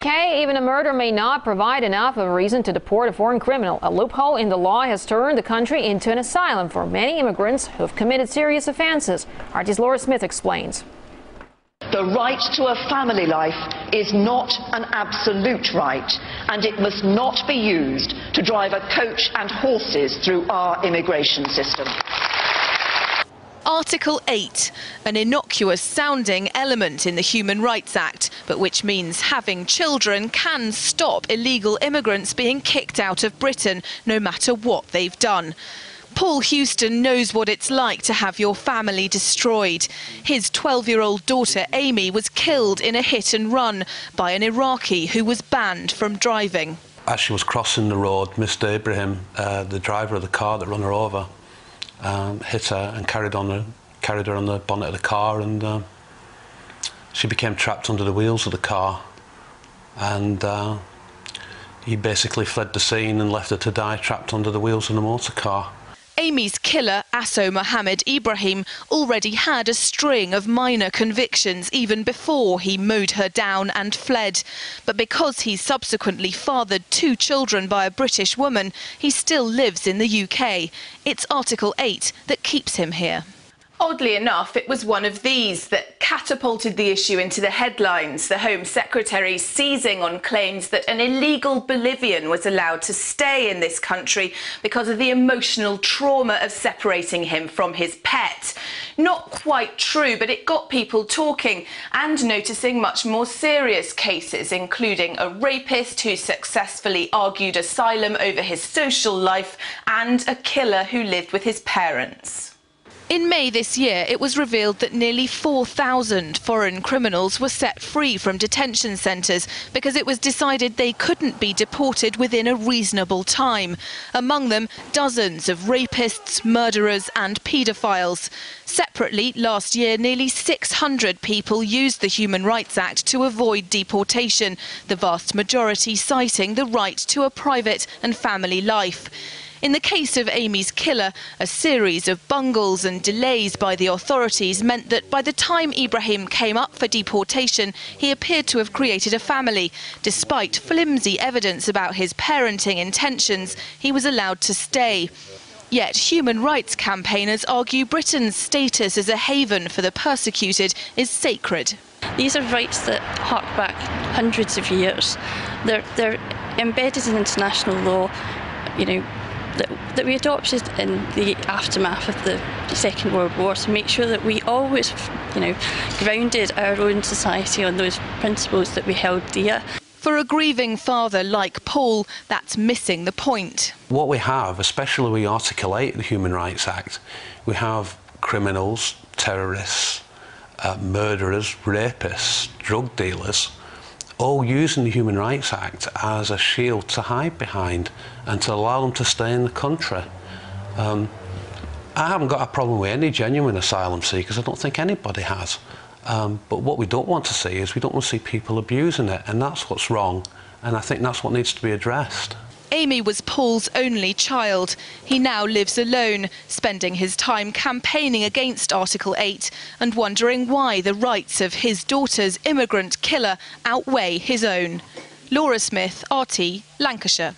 UK, even a murder may not provide enough of a reason to deport a foreign criminal. A loophole in the law has turned the country into an asylum for many immigrants who have committed serious offences. RT's Laura Smith explains. The right to a family life is not an absolute right, and it must not be used to drive a coach and horses through our immigration system. Article 8, an innocuous-sounding element in the Human Rights Act, but which means having children can stop illegal immigrants being kicked out of Britain, no matter what they've done. Paul Houston knows what it's like to have your family destroyed. His 12-year-old daughter Amy was killed in a hit-and-run by an Iraqi who was banned from driving. As she was crossing the road, Mr. Ibrahim, the driver of the car that run her over, hit her and carried her on the bonnet of the car, and she became trapped under the wheels of the car, and he basically fled the scene and left her to die trapped under the wheels of the motor car. Amy's killer, Asso Mohammed Ibrahim, already had a string of minor convictions even before he mowed her down and fled. But because he subsequently fathered 2 children by a British woman, he still lives in the UK. It's Article 8 that keeps him here. Oddly enough, it was one of these that catapulted the issue into the headlines, the Home Secretary seizing on claims that an illegal Bolivian was allowed to stay in this country because of the emotional trauma of separating him from his pet. Not quite true, but it got people talking and noticing much more serious cases, including a rapist who successfully argued asylum over his social life and a killer who lived with his parents. In May this year, it was revealed that nearly 4,000 foreign criminals were set free from detention centres because it was decided they couldn't be deported within a reasonable time. Among them, dozens of rapists, murderers and paedophiles. Separately, last year, nearly 600 people used the Human Rights Act to avoid deportation, the vast majority citing the right to a private and family life. In the case of Amy's killer, a series of bungles and delays by the authorities meant that by the time Ibrahim came up for deportation, he appeared to have created a family. Despite flimsy evidence about his parenting intentions, he was allowed to stay. Yet human rights campaigners argue Britain's status as a haven for the persecuted is sacred. These are rights that hark back hundreds of years. They're embedded in international law, that we adopted in the aftermath of the Second World War to make sure that we always, grounded our own society on those principles that we held dear. For a grieving father like Paul, that's missing the point. What we have, especially with Article 8 of the Human Rights Act, we have criminals, terrorists, murderers, rapists, drug dealers, all using the Human Rights Act as a shield to hide behind and to allow them to stay in the country. I haven't got a problem with any genuine asylum seekers. I don't think anybody has. But what we don't want to see is we don't want to see people abusing it, and that's what's wrong, and I think that's what needs to be addressed. Amy was Paul's only child. He now lives alone, spending his time campaigning against Article 8 and wondering why the rights of his daughter's immigrant killer outweigh his own. Laura Smith, RT, Lancashire.